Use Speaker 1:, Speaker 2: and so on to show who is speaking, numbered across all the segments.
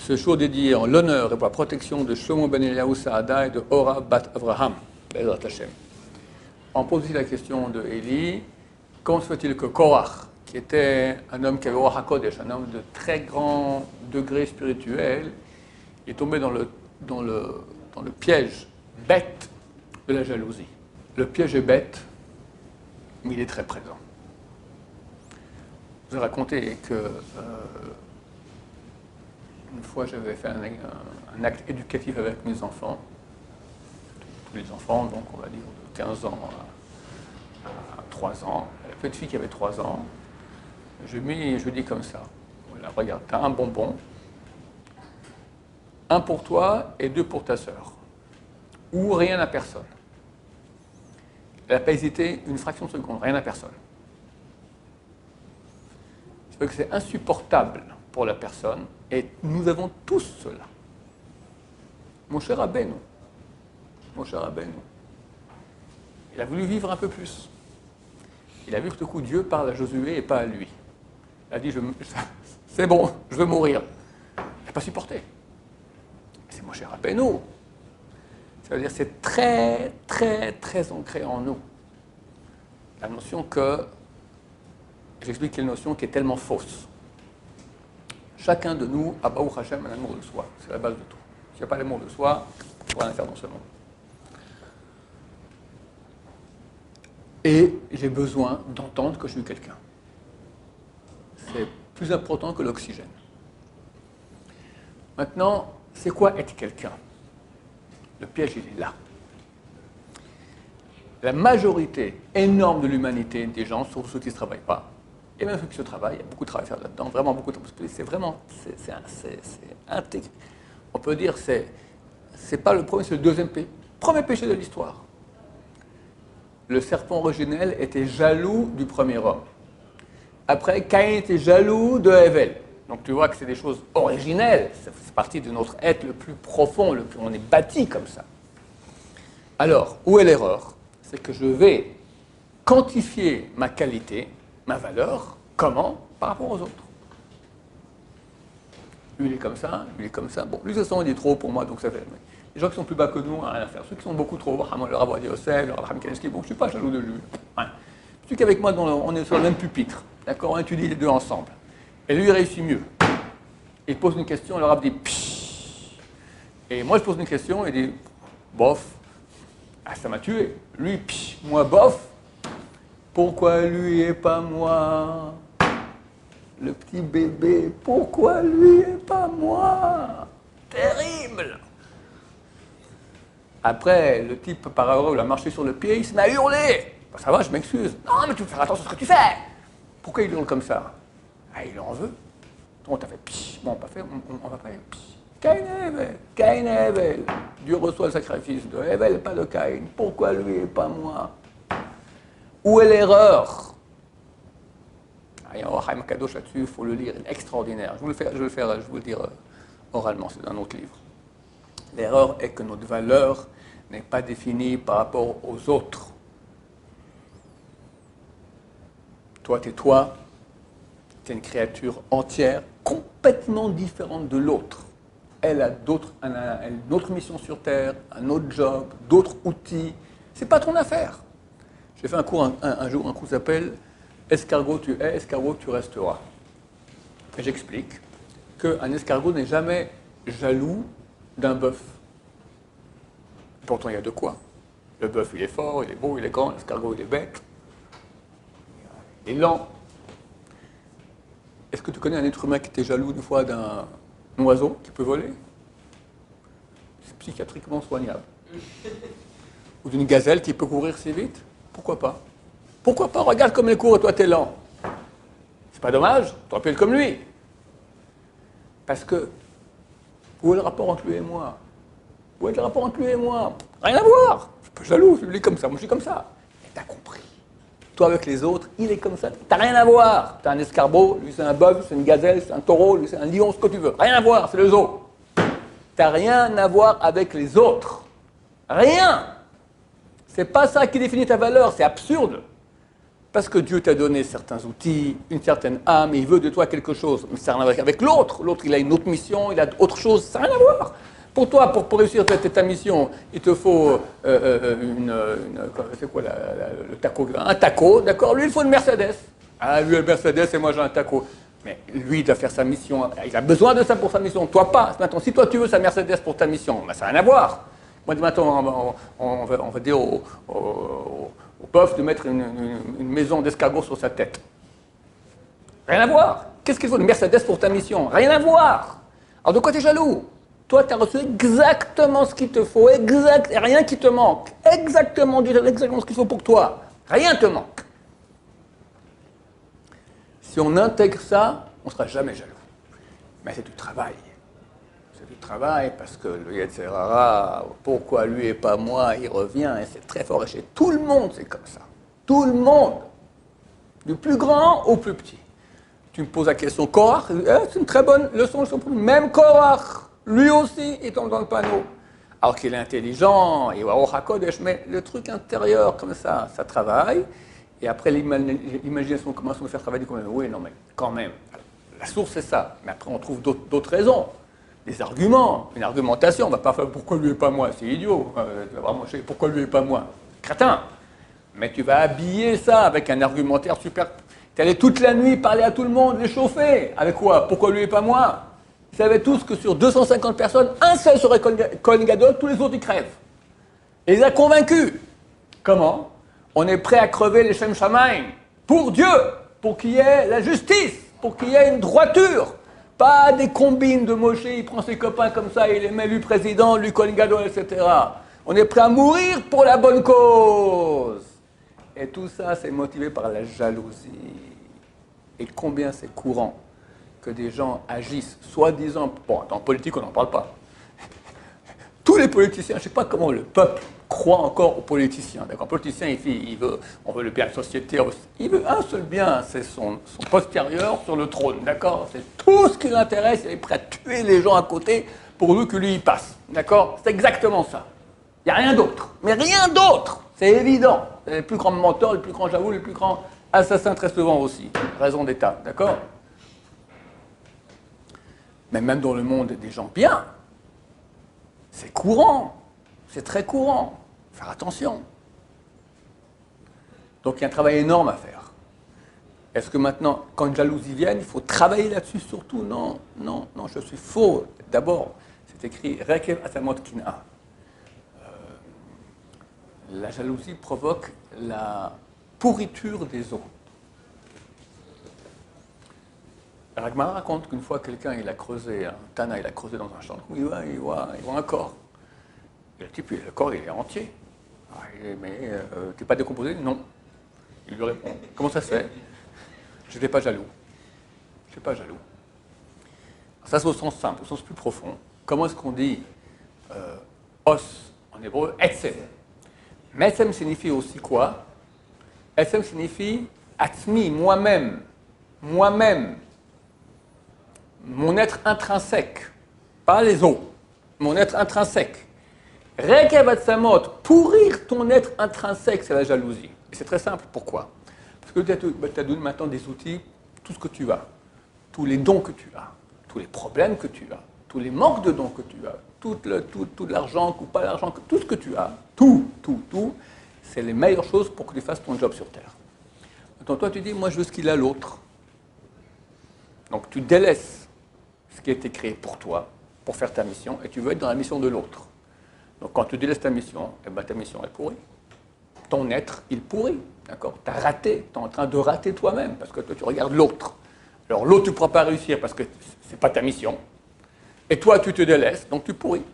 Speaker 1: ce jour dédié en l'honneur et pour la protection de Shlomo ben Eliyahu Saada et de Ora bat Avraham, Be'ezrat Hashem. On pose aussi la question de Élie, comment se fait-il que Korach, qui était un homme qui avait Ruach HaKodesh, un homme de très grand degré spirituel, est tombé dans le piège bête de la jalousie. Le piège est bête, mais il est très présent. Je vous ai raconté que une fois j'avais fait un acte éducatif avec mes enfants, tous les enfants, donc on va dire de 15 ans à 3 ans. La petite fille qui avait 3 ans, je dis comme ça, voilà, regarde, tu as un bonbon, 1 pour toi et 2 pour ta sœur, ou rien à personne. Elle n'a pas hésité une fraction de seconde, rien à personne. C'est que c'est insupportable pour la personne, et nous avons tous cela. Mon cher Rabbeinu, il a voulu vivre un peu plus. Il a vu que tout coup Dieu parle à Josué et pas à lui. Il a dit, c'est bon, je veux mourir. Il n'a pas supporté. C'est mon cher Rabbeinu. Ça veut dire que c'est très, très, très ancré en nous. La notion que, j'explique quelle notion qui est tellement fausse. Chacun de nous a Baruch Hashem un amour de soi. C'est la base de tout. S'il n'y a pas l'amour de soi, on ne peut rien faire dans ce monde. Et j'ai besoin d'entendre que je suis quelqu'un. C'est plus important que l'oxygène. Maintenant, c'est quoi être quelqu'un? Le piège, il est là. La majorité énorme de l'humanité, des gens, surtout ceux qui ne se travaillent pas, et même ceux qui se travaillent, il y a beaucoup de travail à faire là-dedans, vraiment beaucoup de travail. C'est vraiment, c'est intégré. On peut dire, c'est pas le premier, c'est le deuxième péché. Premier péché de l'histoire. Le serpent originel était jaloux du premier homme. Après, Caïn était jaloux de Hevel. Donc tu vois que c'est des choses originelles, c'est partie de notre être le plus profond, on est bâti comme ça. Alors, où est l'erreur? C'est que je vais quantifier ma qualité, ma valeur, comment? Par rapport aux autres. Lui, il est comme ça, lui, il est comme ça. Bon, lui, de toute façon, il est trop haut pour moi, donc ça fait. Les gens qui sont plus bas que nous, rien à faire. Ceux qui sont beaucoup trop hauts, le Rav Ovadia Yosef, le Rav Chaim Kanievski, bon, je ne suis pas jaloux de lui. Ouais. Celui qui est avec moi, on est sur le même pupitre, d'accord? On étudie les deux ensemble. Et lui, il réussit mieux. Il pose une question, le Rav dit pshhh. Et moi, je pose une question, il dit bof. Ah, ça m'a tué. Lui, pshhh, moi, bof. Pourquoi lui et pas moi? Le petit bébé, pourquoi lui et pas moi? Terrible! Après, le type, par erreur, il a marché sur le pied, il se met à hurler. Ben, ça va, je m'excuse. Non, mais tu peux faire attention à ce que tu fais. Pourquoi il hurle comme ça? Ah, il en veut. On t'a fait psh. Bon, on va pas faire psh. Caïn et Hevel. Dieu reçoit le sacrifice de Hevel, pas de Caïn. Pourquoi lui et pas moi? Où est l'erreur? Il y a un Chaim Kadosh là-dessus, il faut le lire, il est extraordinaire. Je vais vous le dire oralement, c'est dans un autre livre. L'erreur est que notre valeur n'est pas définie par rapport aux autres. Toi, t'es toi, t'es une créature entière, complètement différente de l'autre. Elle a une autre mission sur Terre, un autre job, d'autres outils. C'est pas ton affaire. J'ai fait un cours un jour, un cours qui s'appelle « Escargot tu es, escargot tu resteras ». Et j'explique qu'un escargot n'est jamais jaloux d'un bœuf. Pourtant, il y a de quoi. Le bœuf, il est fort, il est beau, il est grand, l'escargot, il est bête. Il est lent. Est-ce que tu connais un être humain qui était jaloux une fois d'un oiseau qui peut voler? C'est psychiatriquement soignable. Ou d'une gazelle qui peut courir si vite? Pourquoi pas? Pourquoi pas? Regarde comme elle court et toi t'es lent. C'est pas dommage? Tu aurais pu être comme lui. Parce que, où est le rapport entre lui et moi? Où est le rapport entre lui et moi? Rien à voir. Je suis pas jaloux, lui est comme ça, moi je suis comme ça. Mais t'as compris. Toi avec les autres, il est comme ça. T'as rien à voir. T'as un escargot, lui c'est un bœuf, c'est une gazelle, c'est un taureau, lui c'est un lion, ce que tu veux. Rien à voir, c'est le zoo. T'as rien à voir avec les autres. Rien. C'est pas ça qui définit ta valeur, c'est absurde. Parce que Dieu t'a donné certains outils, une certaine âme, et il veut de toi quelque chose. Mais ça n'a rien à voir avec l'autre. L'autre, il a une autre mission, il a autre chose, ça n'a rien à voir. Pour toi, pour réussir ta mission, il te faut c'est quoi le taco? Un taco, d'accord? Lui, il faut une Mercedes. Ah, lui, une Mercedes, et moi, j'ai un taco. Mais lui, il doit faire sa mission. Il a besoin de ça pour sa mission. Toi, pas. Maintenant, si toi, tu veux sa Mercedes pour ta mission, ben, ça n'a rien à voir. Moi, maintenant, on va dire au bœuf de mettre une maison d'escargot sur sa tête. Rien à voir. Qu'est-ce qu'il faut? Une Mercedes pour ta mission? Rien à voir. Alors, de quoi tu es jaloux? Toi, tu as reçu exactement ce qu'il te faut, exact, et rien qui te manque. Exactement ce qu'il faut pour toi. Rien te manque. Si on intègre ça, on ne sera jamais jaloux. Mais c'est du travail. C'est du travail parce que le Yetzirara, pourquoi lui et pas moi, il revient, et c'est très fort. Et chez tout le monde, c'est comme ça. Tout le monde. Du plus grand au plus petit. Tu me poses la question Korach, c'est une très bonne leçon. Même Korach. Lui aussi, il tombe dans le panneau. Alors qu'il est intelligent, il va au Hakodesh, mais le truc intérieur, comme ça travaille. Et après, l'imagination commence à nous faire travailler comme ça. Oui, non, mais quand même. La source, c'est ça. Mais après, on trouve d'autres raisons. Des arguments, une argumentation. On ne va pas faire pourquoi lui et pas moi. C'est idiot. Tu vas vraiment chercher pourquoi lui et pas moi. Crétin. Mais tu vas habiller ça avec un argumentaire super. Tu allais toute la nuit parler à tout le monde, les chauffer. Avec quoi? Pourquoi lui et pas moi? Ils savaient tous que sur 250 personnes, un seul serait Kohen Gadol, tous les autres ils crèvent. Et il les a convaincus. Comment? On est prêt à crever les Shem Shamaim pour Dieu, pour qu'il y ait la justice, pour qu'il y ait une droiture. Pas des combines de Moshe, il prend ses copains comme ça, il les met lui président, lui Kohen Gadol, etc. On est prêt à mourir pour la bonne cause. Et tout ça, c'est motivé par la jalousie. Et combien c'est courant que des gens agissent, soi-disant... Bon, en politique, on n'en parle pas. Tous les politiciens, je ne sais pas comment le peuple croit encore aux politiciens. D'accord, un politicien, on veut le bien de la société. Il veut un seul bien, c'est son postérieur sur le trône. D'accord? C'est tout ce qui l'intéresse. Il est prêt à tuer les gens à côté pour que lui, il passe. D'accord? C'est exactement ça. Il n'y a rien d'autre. Mais rien d'autre. C'est évident. C'est les plus grands menteurs, les plus grands jaloux, les plus grands assassins très souvent aussi. Raison d'État. D'accord? Mais même dans le monde des gens bien, c'est courant, c'est très courant. Faire attention. Donc il y a un travail énorme à faire. Est-ce que maintenant, quand une jalousie vient, il faut travailler là-dessus surtout? Non, non, non, je suis faux. D'abord, c'est écrit Rekev Atamot Kina. La jalousie provoque la pourriture des eaux. Ragmara raconte qu'une fois, quelqu'un, il a creusé, un Tana, il a creusé dans un champ de il voit un corps. Et le type, le corps, il est entier. Ah, mais t'es pas décomposé? Non. Il lui répond, comment ça se fait? Je n'étais pas jaloux. Je suis pas jaloux. Ça, c'est au sens simple, au sens plus profond. Comment est-ce qu'on dit os en hébreu? Etzem. Mais Etzem signifie aussi quoi? Etzem signifie atzmi, moi-même. Moi-même. Mon être intrinsèque, pas les autres, mon être intrinsèque. Rekev Atzamot, pourrir ton être intrinsèque, c'est la jalousie. Et c'est très simple, pourquoi? Parce que tu as donné maintenant des outils, tout ce que tu as, tous les dons que tu as, tous les problèmes que tu as, tous les manques de dons que tu as, tout l'argent ou pas l'argent, tout ce que tu as, tout, c'est les meilleures choses pour que tu fasses ton job sur Terre. Maintenant, toi, tu dis, moi, je veux ce qu'il a l'autre. Donc, tu délaisses ce qui a été créé pour toi, pour faire ta mission, et tu veux être dans la mission de l'autre. Donc quand tu délaisses ta mission, eh ben, ta mission est pourrie. Ton être, il pourrit, d'accord? Tu as raté, tu es en train de rater toi-même, parce que toi, tu regardes l'autre. Alors l'autre, tu ne pourras pas réussir parce que ce n'est pas ta mission. Et toi, tu te délaisses, donc tu pourris.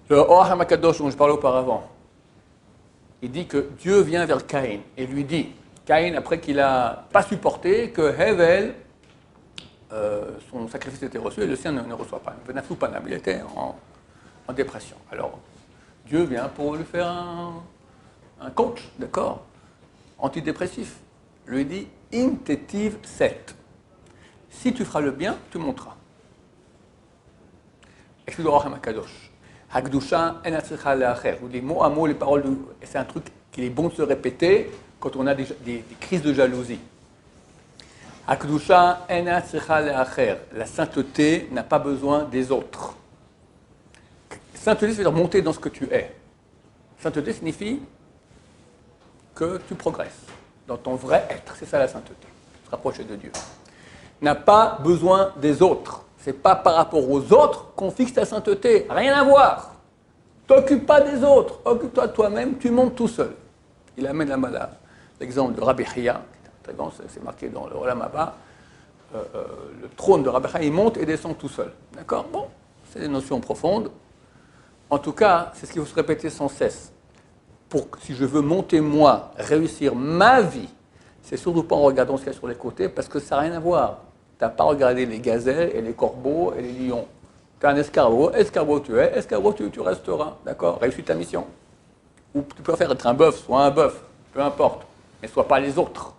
Speaker 1: Le Or HaMakadosh, dont je parlais auparavant, il dit que Dieu vient vers Caïn et lui dit, Caïn, après qu'il n'a pas supporté que Hevel, son sacrifice était reçu et le sien ne reçoit pas. Il était en dépression. Alors, Dieu vient pour lui faire un coach, d'accord, antidépressif. Lui dit, Intetiv 7. Si tu feras le bien, tu monteras. Explique le Rachem Akadosh. Hakdusha en atzricha leacher. Vous dites mot à mot les paroles, c'est un truc qu'il est bon de se répéter quand on a des crises de jalousie. Hakdusha ena tzicha le'acher. La sainteté n'a pas besoin des autres. Sainteté, c'est-à-dire monter dans ce que tu es. Sainteté signifie que tu progresses dans ton vrai être. C'est ça la sainteté. Se rapprocher de Dieu. N'a pas besoin des autres. Ce n'est pas par rapport aux autres qu'on fixe ta sainteté. Rien à voir. T'occupe pas des autres. Occupe-toi de toi-même. Tu montes tout seul. Il amène l'exemple de Rabbi Chia. C'est marqué dans le Olam Haba. Le trône de Rabbi Chia, il monte et descend tout seul. D'accord? Bon, c'est des notions profondes. En tout cas, c'est ce qu'il faut se répéter sans cesse. Si je veux monter moi, réussir ma vie, c'est surtout pas en regardant ce qu'il y a sur les côtés, parce que ça n'a rien à voir. Tu n'as pas regardé les gazelles et les corbeaux et les lions. Tu es un escargot tu es, escargot tu resteras. D'accord? Réussis ta mission. Ou tu peux faire être un bœuf, sois un bœuf, peu importe, mais sois pas les autres.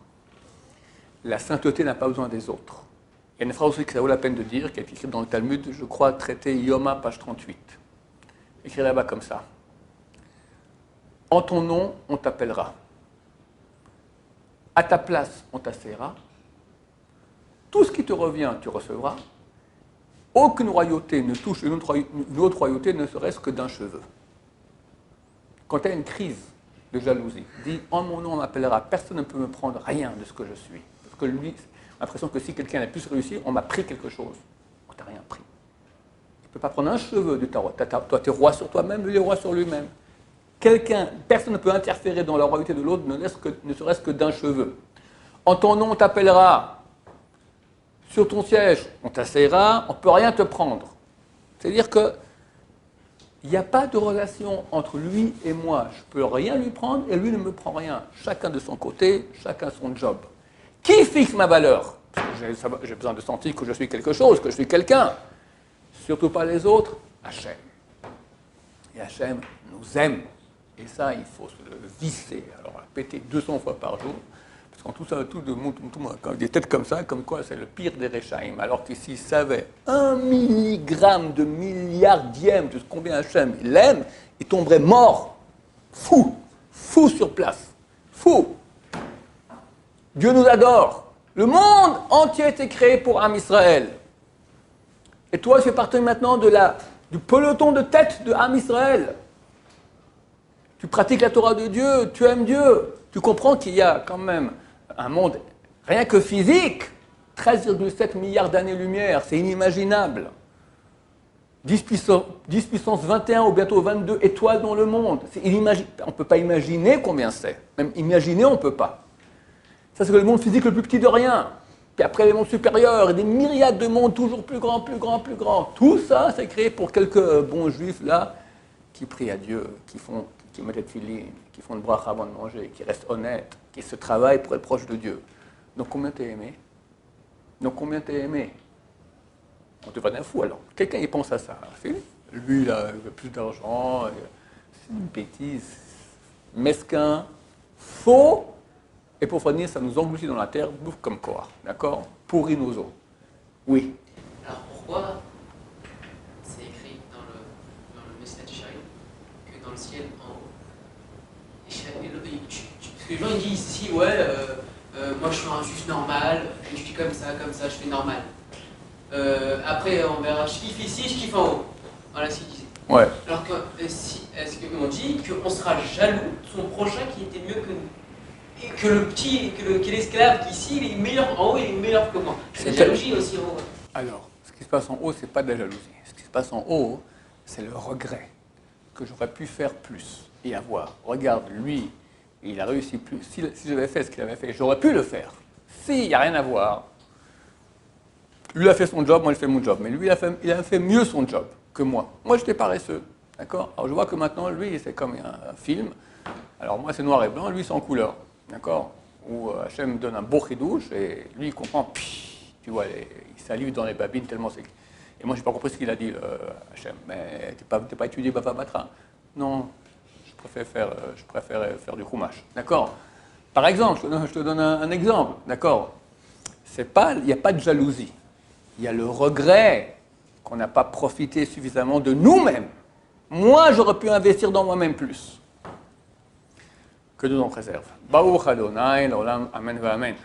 Speaker 1: La sainteté n'a pas besoin des autres. Il y a une phrase aussi que ça vaut la peine de dire, qui est écrite dans le Talmud, je crois, traité Yoma, page 38. Écrit là-bas comme ça. En ton nom, on t'appellera. À ta place, on t'asseira. Tout ce qui te revient, tu recevras. Aucune royauté ne touche une autre royauté, ne serait-ce que d'un cheveu. Quand tu as une crise de jalousie, dis en mon nom, on m'appellera. Personne ne peut me prendre rien de ce que je suis. Parce que lui, j'ai l'impression que si quelqu'un a plus réussi, on m'a pris quelque chose. On t'a rien pris. Il ne peut pas prendre un cheveu de ta roi. Toi, tu es roi sur toi-même, lui est roi sur lui-même. Personne ne peut interférer dans la royauté de l'autre, ne serait-ce que d'un cheveu. En ton nom, on t'appellera. Sur ton siège, on t'asseyera, on ne peut rien te prendre. C'est-à-dire qu'il n'y a pas de relation entre lui et moi. Je ne peux rien lui prendre et lui ne me prend rien. Chacun de son côté, chacun son job. Qui fixe ma valeur? J'ai besoin de sentir que je suis quelque chose, que je suis quelqu'un. Surtout pas les autres, Hachem. Et Hachem nous aime. Et ça, il faut se le visser. Alors, péter 200 fois par jour. Parce qu'en tout ça, quand des têtes comme ça, comme quoi c'est le pire des Rechaïm. Alors que s'il savait 1 milligramme de milliardième de combien Hachem il aime, il tomberait mort. Fou. Fou sur place. Fou. Dieu nous adore. Le monde entier a été créé pour Am Israël. Et toi, tu fais partie maintenant du peloton de tête de Am Israël. Tu pratiques la Torah de Dieu, tu aimes Dieu. Tu comprends qu'il y a quand même un monde, rien que physique, 13,7 milliards d'années-lumière, c'est inimaginable. 10 puissance 21 ou bientôt 22 étoiles dans le monde. On ne peut pas imaginer combien c'est. Même imaginer, on ne peut pas. Ça, c'est le monde physique le plus petit de rien. Puis après, les mondes supérieurs, et des myriades de mondes toujours plus grands, plus grands, plus grands. Tout ça, c'est créé pour quelques bons juifs, là, qui prient à Dieu, qui mettent des filines, qui font le bracha avant de manger, qui restent honnêtes, qui se travaillent pour être proches de Dieu. Donc combien t'es aimé? On devrait être fou alors. Quelqu'un y pense à ça. Lui, il veut plus d'argent, c'est une bêtise, mesquin, faux, et pour finir, ça nous engloutit dans la terre, bouffe comme quoi, d'accord? Pourrit nos os. Oui.
Speaker 2: Alors pourquoi c'est écrit dans le Messie du Chariot que dans le ciel en haut, parce que les gens ils disent ici, ouais, moi je suis un juif normal, je suis comme ça, je fais normal. Après on verra, je kiffe ici, je kiffe en haut. Voilà ce qu'il disait.
Speaker 1: Ouais.
Speaker 2: Alors que, est-ce qu'on dit qu'on sera jaloux de son prochain qui était mieux que nous? Et que le petit, que l'esclave qu'ici, il est meilleur en haut, il est meilleur que moi. C'est la jalousie aussi en haut.
Speaker 1: Alors, ce qui se passe en haut, c'est pas de la jalousie. Ce qui se passe en haut, c'est le regret que j'aurais pu faire plus et avoir. Regarde, lui, il a réussi plus. Si j'avais fait ce qu'il avait fait, j'aurais pu le faire. Si, il n'y a rien à voir. Lui a fait son job, moi j'ai fait mon job. Mais lui, il a fait mieux son job que moi. Moi, j'étais paresseux. D'accord? Alors, je vois que maintenant, lui, c'est comme un film. Alors, moi, c'est noir et blanc, lui, c'est en couleur. D'accord? Où Hachem donne un beau chidouche et lui, il comprend. Tu vois, il salive dans les babines tellement c'est. Et moi, je n'ai pas compris ce qu'il a dit, Hachem. Mais tu n'es pas étudié Bava Batra. Non, je préfère faire du chumash. D'accord? Par exemple, je te donne un exemple. D'accord? Il n'y a pas de jalousie. Il y a le regret qu'on n'a pas profité suffisamment de nous-mêmes. Moi, j'aurais pu investir dans moi-même plus. Que Dieu nous en préserve. Baruch Adonai, l'olam, amen, amen.